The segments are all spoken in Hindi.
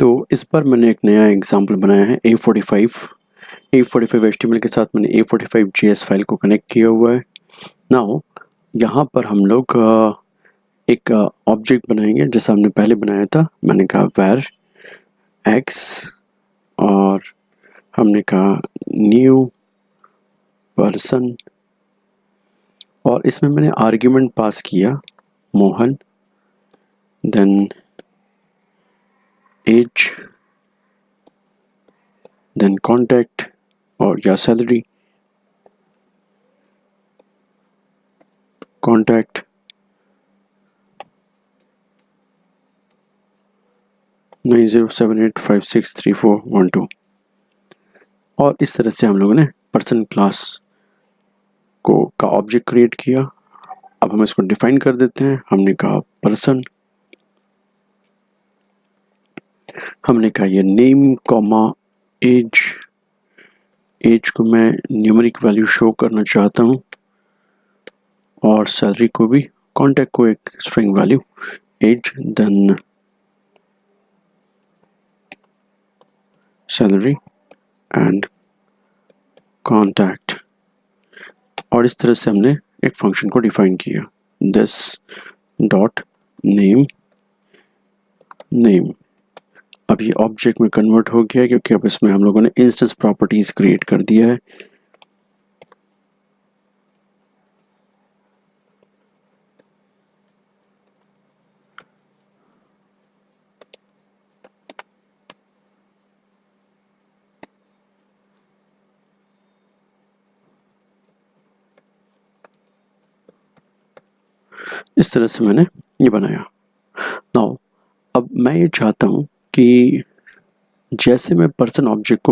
तो इस बार मैंने एक नया एग्जाम्पल बनाया है A45 HTML के साथ मैंने A45 JS फाइल को कनेक्ट किया हुआ है। नाउ यहाँ पर हम लोग एक ऑब्जेक्ट बनाएंगे जैसा हमने पहले बनाया था। मैंने कहा var x और हमने कहा न्यू पर्सन और इसमें मैंने आर्ग्यूमेंट पास किया Mohan, then age, then contact और या सैलरी, कॉन्टैक्ट, 9078563412 और इस तरह से हम लोगों ने पर्सन क्लास का ऑब्जेक्ट क्रिएट किया। अब हम इसको डिफाइन कर देते हैं। हमने कहा पर्सन, हमने कहा ये नेम कॉमा एज को मैं न्यूमेरिक वैल्यू शो करना चाहता हूँ और सैलरी को भी, कॉन्टैक्ट को एक string value age, then salary and contact और इस तरह से हमने एक फंक्शन को डिफाइन किया दिस डॉट नेम। अब ये ऑब्जेक्ट में कन्वर्ट हो गया क्योंकि अब इसमें हम लोगों ने इंस्टेंस प्रॉपर्टीज क्रिएट कर दिया है। इस तरह से मैंने ये बनाया। नाउ अब मैं ये चाहता हूँ कि जैसे मैं पर्सन ऑब्जेक्ट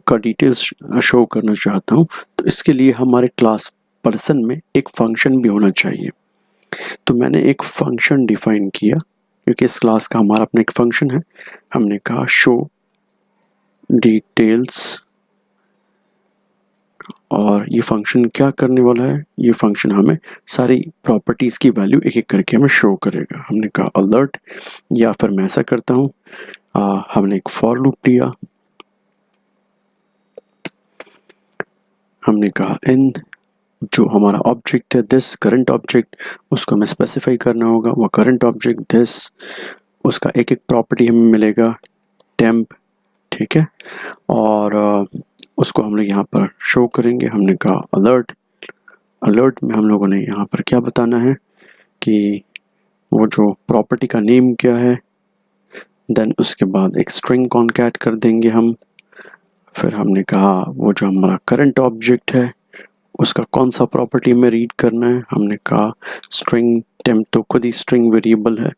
का डिटेल्स शो करना चाहता हूँ तो इसके लिए हमारे क्लास पर्सन में एक फंक्शन भी होना चाहिए। तो मैंने एक फंक्शन डिफाइन किया क्योंकि इस क्लास का हमारा अपना एक फंक्शन है। हमने कहा शो डिटेल्स और ये फंक्शन क्या करने वाला है, ये फंक्शन हमें सारी प्रॉपर्टीज़ की वैल्यू एक एक करके हमें शो करेगा। हमने कहा अलर्ट, या फिर मैं ऐसा करता हूँ, हमने एक फॉर लूप लिया, हमने कहा इन जो हमारा ऑब्जेक्ट है दिस करंट ऑब्जेक्ट, उसको हमें स्पेसिफाई करना होगा। वो करंट ऑब्जेक्ट दिस, उसका एक एक प्रॉपर्टी हमें मिलेगा टेम्प, ठीक है, और उसको हम लोग यहाँ पर शो करेंगे। हमने कहा अलर्ट में हम लोगों ने यहाँ पर क्या बताना है कि वो जो प्रॉपर्टी का नेम क्या है, देन उसके बाद एक स्ट्रिंग कॉन्कैट कर देंगे हम। फिर हमने कहा वो जो हमारा करंट ऑब्जेक्ट है उसका कौन सा प्रॉपर्टी में रीड करना है। हमने कहा स्ट्रिंग टेम्प, तो खुद ही स्ट्रिंग वेरिएबल है,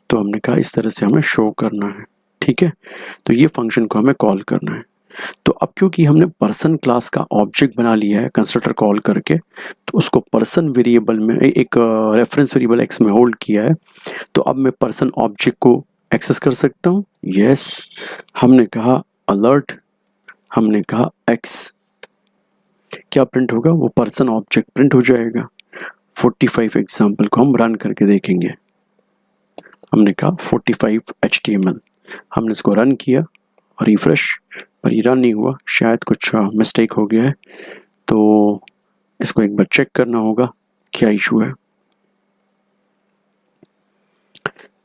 तो हमने कहा इस तरह से हमें शो करना है, ठीक है। तो ये फंक्शन को हमें कॉल करना है। तो अब क्योंकि हमने पर्सन क्लास का ऑब्जेक्ट बना लिया है कंस्ट्रक्टर कॉल करके, तो उसको पर्सन वेरिएबल में एक रेफरेंस वेरिएबल एक्स में होल्ड किया है, तो अब मैं पर्सन ऑब्जेक्ट को एक्सेस कर सकता हूँ। यस, हमने कहा अलर्ट, हमने कहा एक्स, क्या प्रिंट होगा, वो पर्सन ऑब्जेक्ट प्रिंट हो जाएगा। 45 एग्जाम्पल को हम रन करके देखेंगे। हमने कहा 45 HTML, हमने इसको रन किया और रिफ्रेश, पर ये रन नहीं हुआ, शायद कुछ मिस्टेक हो गया है, तो इसको एक बार चेक करना होगा क्या इशू है।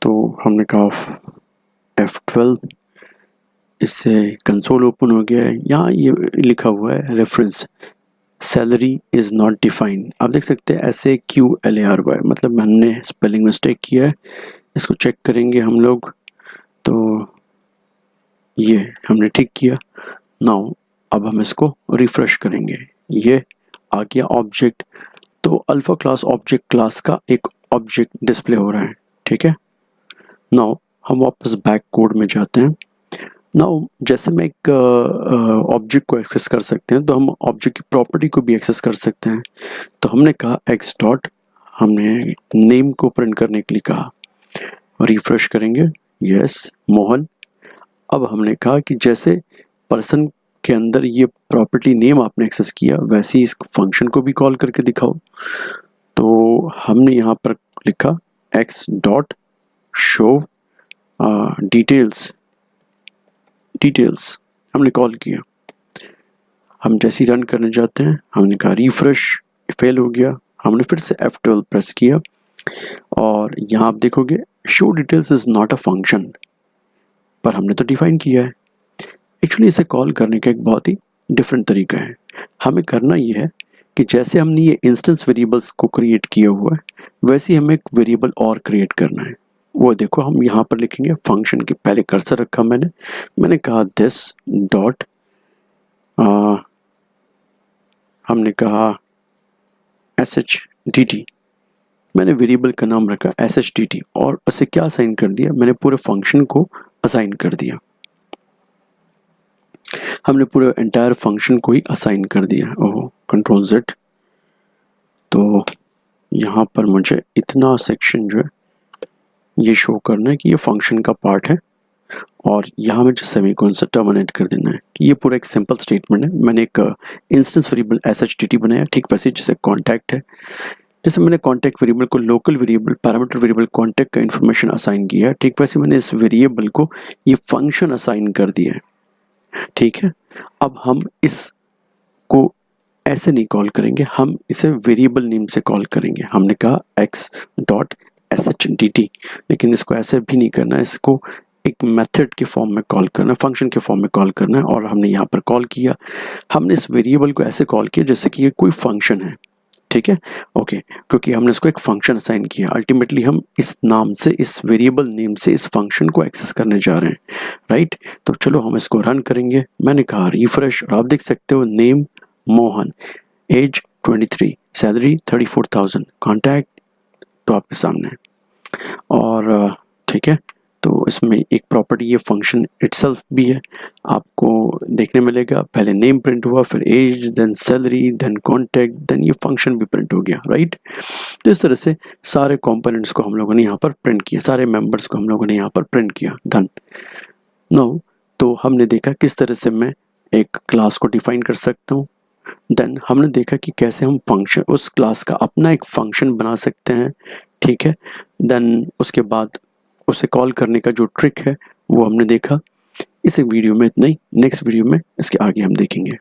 तो हमने कहा F12, इससे कंसोल ओपन हो गया है। यहाँ ये लिखा हुआ है reference salary is not defined. आप देख सकते हैं SAQLARY, मतलब मैंने स्पेलिंग मिस्टेक किया है। इसको चेक करेंगे हम लोग, तो ये हमने ठीक किया। नाउ अब हम इसको रिफ्रेश करेंगे, ये आ गया ऑब्जेक्ट। तो अल्फा क्लास ऑब्जेक्ट क्लास का एक ऑब्जेक्ट डिस्प्ले हो रहा है, ठीक है। नाउ हम वापस बैक कोड में जाते हैं। नाउ जैसे मैं एक ऑब्जेक्ट को एक्सेस कर सकते हैं, तो हम ऑब्जेक्ट की प्रॉपर्टी को भी एक्सेस कर सकते हैं। तो हमने कहा एक्स डॉट, हमने नेम को प्रिंट करने के लिए कहा, रिफ्रेश करेंगे, यस मोहन। अब हमने कहा कि जैसे पर्सन के अंदर ये प्रॉपर्टी नेम आपने एक्सेस किया, वैसे ही इस फंक्शन को भी कॉल करके दिखाओ। तो हमने यहाँ पर लिखा x dot show details details हमने कॉल किया, हम जैसे ही रन करने जाते हैं हमने कहा रिफ्रेश, फेल हो गया, हमने फिर से F12 प्रेस किया और यहाँ आप देखोगे show details is not a function, पर हमने तो डिफाइन किया है। एक्चुअली इसे कॉल करने का एक बहुत ही डिफरेंट तरीका है। हमें करना ये है कि जैसे हमने ये इंस्टेंस वेरिएबल्स को क्रिएट किया हुआ है वैसे ही हमें एक वेरिएबल और क्रिएट करना है। वो देखो हम यहाँ पर लिखेंगे फंक्शन के पहले कर्सर रखा मैंने कहा दिस डॉट, हमने कहा SHDT, मैंने वेरिएबल का नाम रखा SHDT और उसे क्या असाइन कर दिया, मैंने पूरे फंक्शन को असाइन कर दिया, हमने पूरे एंटायर फंक्शन को ही असाइन कर दिया। ओह कंट्रोल Z, तो यहाँ पर मुझे इतना सेक्शन जो है ये शो करना है कि ये फंक्शन का पार्ट है और यहाँ मुझे सेमीकोलन से टर्मिनेट कर देना है कि ये पूरा एक सिंपल स्टेटमेंट है। मैंने एक इंस्टेंस वेरिएबल SHDT बनाया, ठीक वैसे जैसे कॉन्टैक्ट है, जैसे मैंने कॉन्टैक्ट वेरिएबल को local variable parameter variable contact का इन्फॉर्मेशन असाइन किया है, ठीक वैसे मैंने इस वेरिएबल को ये फंक्शन असाइन कर दिया है। ठीक है, अब हम इसको ऐसे नहीं कॉल करेंगे, हम इसे वेरिएबल नेम से कॉल करेंगे। हमने कहा x.shdT, लेकिन इसको ऐसे भी नहीं करना है, इसको एक मेथड के फॉर्म में कॉल करना है, फंक्शन के फॉर्म में कॉल करना है। और हमने यहाँ पर कॉल किया, हमने इस वेरिएबल को ऐसे कॉल किया जैसे कि ये कोई फंक्शन है। ठीक है, ओके, क्योंकि हमने इसको एक फंक्शन असाइन किया। अल्टीमेटली हम इस नाम से, इस वेरिएबल नेम से इस फंक्शन को एक्सेस करने जा रहे हैं, राइट। तो चलो हम इसको रन करेंगे। मैंने कहा रिफ्रेश और आप देख सकते हो name Mohan, age 23, salary 34,000, contact तो आपके सामने है। और ठीक है, तो इसमें एक प्रॉपर्टी ये फंक्शन इटसेल्फ भी है, आपको देखने मिलेगा। पहले नेम प्रिंट हुआ, फिर age, then salary, then contact, then ये फंक्शन भी प्रिंट हो गया, राइट। तो इस तरह से सारे कंपोनेंट्स को हम लोगों ने यहाँ पर प्रिंट किया, सारे मेंबर्स को हम लोगों ने यहाँ पर प्रिंट किया। डन। नाउ तो हमने देखा किस तरह से मैं एक क्लास को डिफाइन कर सकता हूँ। देन हमने देखा कि कैसे हम फंक्शन, उस क्लास का अपना एक फंक्शन बना सकते हैं। ठीक है, देन उसके बाद उसे कॉल करने का जो ट्रिक है वो हमने देखा। इस वीडियो में इतना ही, नेक्स्ट वीडियो में इसके आगे हम देखेंगे।